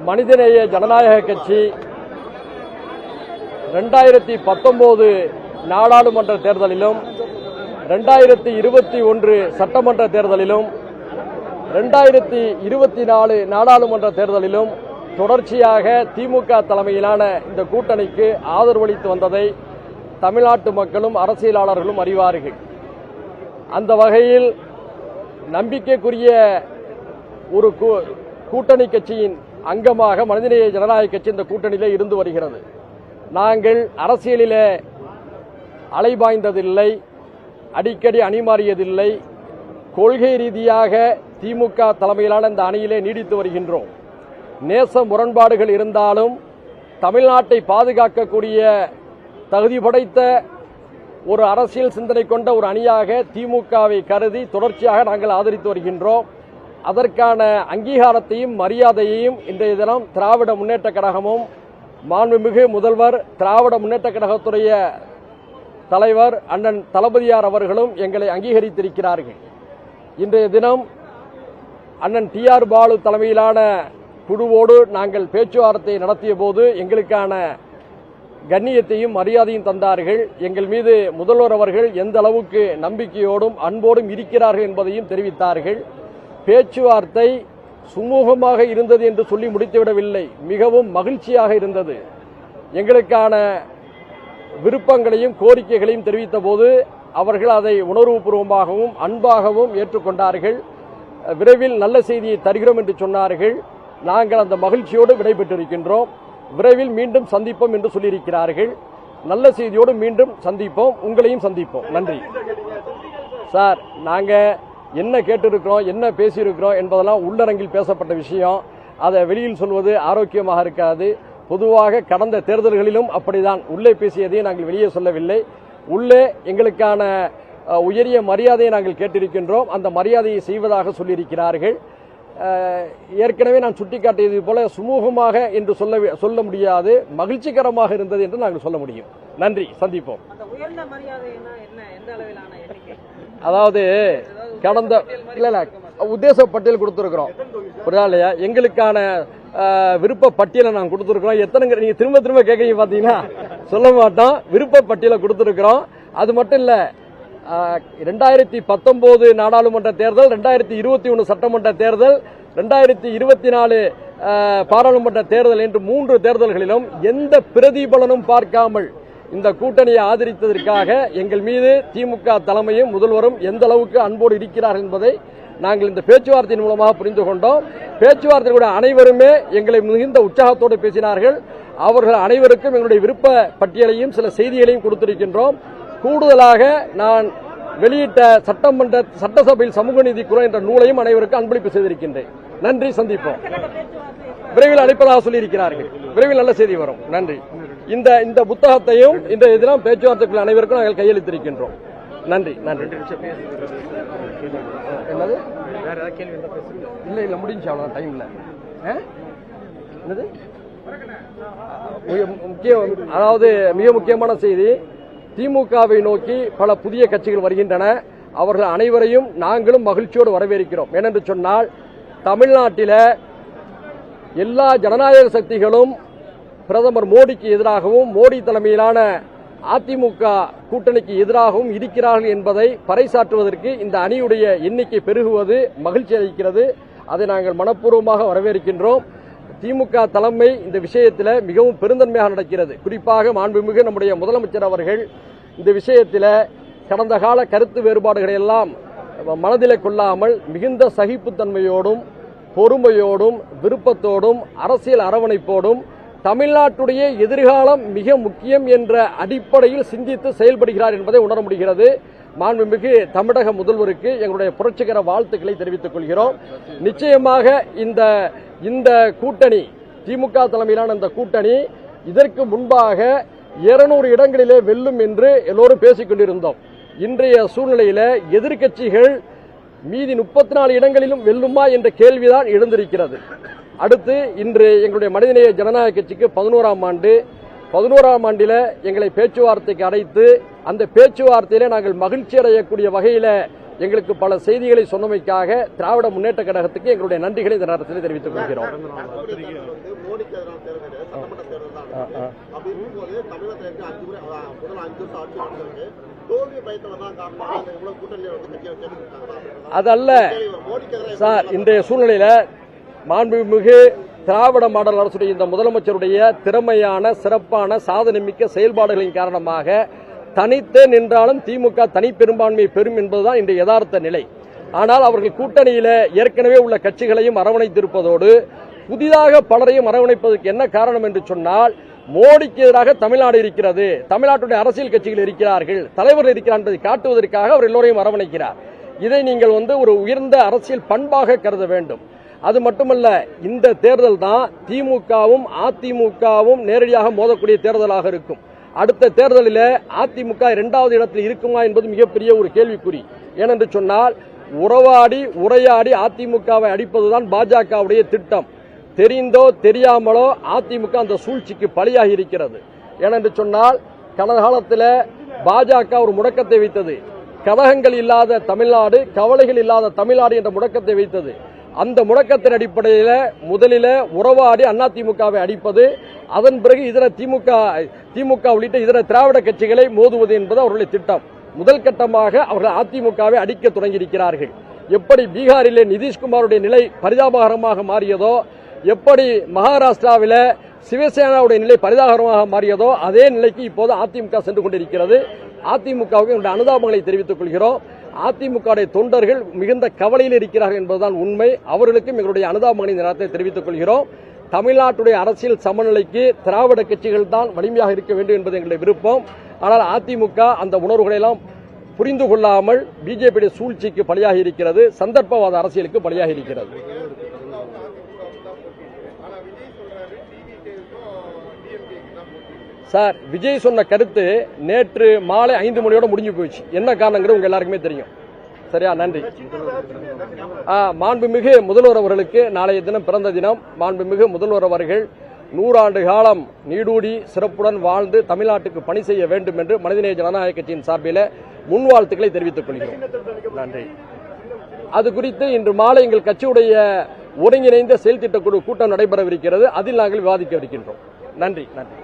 மனிதநேய ஜனநாயக கட்சி 2019 நாடாளுமன்ற தேர்தலிலும் 2021 சட்டமன்ற தேர்தலிலும் 2024 நாடாளுமன்ற தேர்தலிலும் தொடர்ச்சியாக திமுக தலைமையிலான இந்த கூட்டணிக்கு ஆதரவளித்து வந்ததை தமிழ்நாட்டு மக்களும் அரசியலாளர்களும் அறிவார்கள். அந்த வகையில் நம்பிக்கைக்குரிய ஒரு கூட்டணி கட்சியின் அங்கமாக மனிதநேய ஜனநாயக கட்சி இந்த கூட்டணியிலே இருந்து வருகிறது. நாங்கள் அரசியலிலே அலைபாய்ந்ததில்லை, அடிக்கடி அணிமாறியதில்லை. கொள்கை ரீதியாக திமுக தலைமையிலான இந்த அணியிலே நீடித்து வருகின்றோம். நேச முரண்பாடுகள் இருந்தாலும் தமிழ்நாட்டை பாதுகாக்கக்கூடிய தகுதி படைத்த ஒரு அரசியல் சிந்தனை கொண்ட ஒரு அணியாக திமுகவை கருதி தொடர்ச்சியாக நாங்கள் ஆதரித்து வருகின்றோம். அதற்கான அங்கீகாரத்தையும் மரியாதையையும் இன்றைய தினம் திராவிட முன்னேற்ற கழகமும் மாண்புமிகு முதல்வர் திராவிட முன்னேற்ற கழகத்துடைய தலைவர் அண்ணன் தளபதியார் அவர்களும் எங்களை அங்கீகரித்திருக்கிறார்கள். இன்றைய தினம் அண்ணன் டி.ஆர். பாலு தலைமையிலான குழுவோடு நாங்கள் பேச்சுவார்த்தை நடத்திய போது எங்களுக்கான கண்ணியத்தையும் மரியாதையும் தந்தார்கள். எங்கள் மீது முதல்வர் அவர்கள் எந்த அளவுக்கு நம்பிக்கையோடும் அன்போடும் இருக்கிறார்கள் என்பதையும் தெரிவித்தார்கள். பேச்சுவார்த்தை சுமூகமாக இருந்தது என்று சொல்லி முடித்துவிடவில்லை, மிகவும் மகிழ்ச்சியாக இருந்தது. எங்களுக்கான விருப்பங்களையும் கோரிக்கைகளையும் தெரிவித்த போது அவர்கள் அதை உணர்வுபூர்வமாகவும் அன்பாகவும் ஏற்றுக்கொண்டார்கள். விரைவில் நல்ல செய்தியை தருகிறோம் என்று சொன்னார்கள். நாங்கள் அந்த மகிழ்ச்சியோடு விடைபெற்றிருக்கின்றோம். விரைவில் மீண்டும் சந்திப்போம் என்று சொல்லியிருக்கிறார்கள். நல்ல செய்தியோடு மீண்டும் சந்திப்போம், உங்களையும் சந்திப்போம். நன்றி சார். நாங்கள் என்ன கேட்டிருக்கிறோம், என்ன பேசியிருக்கிறோம் என்பதெல்லாம் உள்ளரங்கில் பேசப்பட்ட விஷயம். அதை வெளியில் சொல்வது ஆரோக்கியமாக இருக்காது. பொதுவாக கடந்த தேர்தல்களிலும் அப்படிதான் உள்ளே பேசியதையும் நாங்கள் வெளியே சொல்லவில்லை. உள்ளே எங்களுக்கான உயரிய மரியாதையை நாங்கள் கேட்டிருக்கின்றோம். அந்த மரியாதையை செய்வதாக சொல்லியிருக்கிறார்கள். ஏற்கனவே நான் சுட்டிக்காட்டியது போல சுமூகமாக என்று சொல்ல முடியாது, மகிழ்ச்சிகரமாக இருந்தது என்று நாங்கள் சொல்ல முடியும். நன்றி, சந்திப்போம். அதாவது கடந்த உத்தேச பட்டியல் கொடுத்திருக்கிறோம், இல்லையா? எங்களுக்கான விருப்ப பட்டியலை நாங்கள் கொடுத்திருக்கிறோம். எத்தனை நீங்க திரும்ப திரும்ப கேட்கறீங்க பாத்தீங்கன்னா சொல்ல மாட்டோம். விருப்ப பட்டியலை கொடுத்திருக்கிறோம். அது மட்டும் இல்ல, 2019 நாடாளுமன்ற தேர்தல், 2021 சட்டமன்ற தேர்தல், 2024 பாராளுமன்ற தேர்தல் என்று 3 தேர்தல்களிலும் எந்த பிரதிபலனும் பார்க்காமல் இந்த கூட்டணியை ஆதரித்ததற்காக எங்கள் மீது திமுக தலைமையும் முதல்வரும் எந்த அளவுக்கு அன்போடு இருக்கிறார்கள் என்பதை நாங்கள் இந்த பேச்சுவார்த்தையின் மூலமாக புரிந்து கொண்டோம். பேச்சுவார்த்தையுடைய அனைவருமே எங்களை மிகுந்த உற்சாகத்தோடு பேசினார்கள். அவர்கள் அனைவருக்கும் எங்களுடைய விருப்ப பட்டியலையும் சில செய்திகளையும் கொடுத்திருக்கின்றோம். கூடுதலாக நான் வெளியிட்ட சட்டசபையில் சமூக நீதி குரல் என்ற நூலையும் அனைவருக்கும் அன்பளிப்பு செய்திருக்கின்றேன். நன்றி, சந்திப்போம். விரைவில் அளிப்பதாக சொல்லியிருக்கிறார்கள். விரைவில் நல்ல செய்தி வரும். நன்றி. இந்த புத்தகத்தையும் இந்த தினம் பேச்சுவார்த்தைகள் அனைவருக்கும் நாங்கள் கையளித்திருக்கின்றோம். நன்றி. நன்றி. என்னது? இல்ல முடிஞ்சு, அவ்வளவு டைம் இல்ல. என்னது அதாவது மிக முக்கியமான செய்தி, திமுகவை நோக்கி பல புதிய கட்சிகள் வருகின்றன. அவர்கள் அனைவரையும் நாங்களும் மகிழ்ச்சியோடு வரவேற்கிறோம். ஏனென்று சொன்னால், தமிழ்நாட்டில் எல்லா ஜனநாயக சக்திகளும் பிரதமர் மோடிக்கு எதிராகவும் மோடி தலைமையிலான அதிமுக கூட்டணிக்கு எதிராகவும் இருக்கிறார்கள் என்பதை பறைசாற்றுவதற்கு இந்த அணியுடைய எண்ணிக்கை பெருகுவது மகிழ்ச்சி அளிக்கிறது. அதை நாங்கள் மனப்பூர்வமாக வரவேற்கின்றோம். திமுக தலைமை இந்த விஷயத்தில் மிகவும் பெருந்தன்மையாக நடக்கிறது. குறிப்பாக மாண்புமிகு நம்முடைய முதலமைச்சர் அவர்கள் இந்த விஷயத்தில் கடந்த கால கருத்து வேறுபாடுகளை எல்லாம் மனதிலே கொள்ளாமல் மிகுந்த சகிப்புத்தன்மையோடும் பொறுமையோடும் விருப்பத்தோடும் அரசியல் அரவணைப்போடும் தமிழ்நாட்டுடைய எதிர்காலம் மிக முக்கியம் என்ற அடிப்படையில் சிந்தித்து செயல்படுகிறார் என்பதை உணர முடிகிறது. மாண்புமிகு தமிழக முதல்வருக்கு எங்களுடைய புரட்சிகர வாழ்த்துக்களை தெரிவித்துக் கொள்கிறோம். நிச்சயமாக இந்த கூட்டணி, திமுக தலைமையிலான இந்த கூட்டணி இதற்கு முன்பாக 200 இடங்களிலே வெல்லும் என்று எல்லோரும் பேசிக் கொண்டிருந்தோம். இன்றைய சூழ்நிலையில எதிர்க்கட்சிகள் மீதி 34 இடங்களிலும் வெல்லுமா என்ற கேள்விதான் எழுந்திருக்கிறது. அடுத்து இன்று எங்களுடைய மனிதநேய ஜனநாயக கட்சிக்கு 11ஆம் ஆண்டு. 11ஆம் ஆண்டில் எங்களை பேச்சுவார்த்தைக்கு அழைத்து அந்த பேச்சுவார்த்தையில நாங்கள் மகிழ்ச்சி அடையக்கூடிய வகையில் எங்களுக்கு பல செய்திகளை சொன்னமைக்காக திராவிட முன்னேற்ற கழகத்துக்கு எங்களுடைய நன்றிகளை இந்த நேரத்தில் தெரிவித்துக் கொள்கிறோம். அதல்ல சார், இன்றைய சூழ்நிலையில மாண்புமிகு திராவிட மாடல் அரசுடைய இந்த முதலமைச்சருடைய திறமையான சிறப்பான சாதனை மிக்க செயல்பாடுகளின் காரணமாக தனித்தே நின்றாலும் திமுக தனி பெரும்பான்மையை பெறும் என்பதுதான் இன்றைய யதார்த்த நிலை. ஆனால் அவர்கள் கூட்டணியில ஏற்கனவே உள்ள கட்சிகளையும் அரவணைத்திருப்பதோடு புதிதாக பலரையும் அரவணைப்பதற்கு என்ன காரணம் என்று சொன்னால், மோடிக்கு எதிராக தமிழ்நாடு இருக்கிறது, தமிழ்நாட்டுடைய அரசியல் கட்சிகள் இருக்கிறார்கள், தலைவர் இருக்கிறார் என்பதை காட்டுவதற்காக அவர் எல்லோரையும் அரவணைக்கிறார். இதை நீங்கள் ஒரு உயர்ந்த அரசியல் பண்பாக கருத வேண்டும். அது மட்டுமல்ல, இந்த தேர்தல் தான் திமுகவும் அதிமுகவும் நேரடியாக மோதக்கூடிய தேர்தலாக இருக்கும். அடுத்த தேர்தலில் அதிமுக 2வது இடத்தில் இருக்குமா என்பது மிகப்பெரிய ஒரு கேள்விக்குறி. ஏனென்று சொன்னால், உறவாடி உரையாடி அதிமுகவை அடிப்பதுதான் பாஜகவுடைய திட்டம். தெரிந்தோ தெரியாமலோ அதிமுக அந்த சூழ்ச்சிக்கு பலியாகி இருக்கிறது. ஏனென்று சொன்னால், கடந்த காலத்தில் பாஜக ஒரு முடக்கத்தை வைத்தது. கலகங்கள் இல்லாத தமிழ்நாடு, கவலைகள் இல்லாத தமிழ்நாடு என்ற முடக்கத்தை வைத்தது. அந்த முடக்கத்தின் அடிப்படையில் முதலில் உறவாடி அதிமுகவை அடிப்பது, அதன் பிறகு இதர திமுக உள்ளிட்ட இதர திராவிட கட்சிகளை மோதுவது என்பது அவர்களுடைய திட்டம். முதல் கட்டமாக அவர்கள் அதிமுகவை அடிக்க தொடங்கியிருக்கிறார்கள். எப்படி பீகாரிலே நிதிஷ்குமாருடைய நிலை பரிதாபகரமாக மாறியதோ, எப்படி மகாராஷ்டிராவில் சிவசேனாவுடைய நிலை பரிதாபகரமாக மாறியதோ, அதே நிலைக்கு இப்போது அதிமுக சென்று கொண்டிருக்கிறது. அதிமுகவுக்கு எங்களுடைய அனுதாபங்களை தெரிவித்துக் கொள்கிறோம். அதிமுக தொண்டர்கள் மிகுந்த கவலையில் இருக்கிறார்கள் என்பதுதான் உண்மை. அவர்களுக்கும் எங்களுடைய அனுதாபங்களை இந்த நேரத்தை தெரிவித்துக் கொள்கிறோம். தமிழ்நாட்டுடைய அரசியல் சமநிலைக்கு திராவிட கட்சிகள் தான் வலிமையாக இருக்க வேண்டும் என்பது எங்களுடைய விருப்பம். ஆனால் அதிமுக அந்த உணர்வுகளை எல்லாம் புரிந்து கொள்ளாமல் பிஜேபி சூழ்ச்சிக்கு பலியாகி இருக்கிறது, சந்தர்ப்பவாத அரசியலுக்கு பலியாகி இருக்கிறது. சார், விஜய் சொன்ன கருத்து நேற்று மாலை 5 மணியோட முடிஞ்சு போயிடுச்சு. என்ன காரணங்கிறது உங்க எல்லாருக்குமே தெரியும். சரியா? நன்றி. மாண்புமிகு முதல்வர் அவர்களுக்கு நாளைய தினம் பிறந்த தினம். மாண்புமிகு முதல்வர் அவர்கள் 100 ஆண்டு காலம் நீடூடி சிறப்புடன் வாழ்ந்து தமிழ்நாட்டுக்கு பணி செய்ய வேண்டும் என்று மனிதநேய ஜனநாயக கட்சியின் சார்பில் முன்வாழ்த்துக்களை தெரிவித்துக் கொள்கிறோம். நன்றி. அது குறித்து இன்று மாலை எங்கள் கட்சியுடைய ஒருங்கிணைந்த செயல் திட்ட குழு கூட்டம் நடைபெறவிருக்கிறது. அதில் நாங்கள் விவாதிக்க இருக்கின்றோம். நன்றி. நன்றி.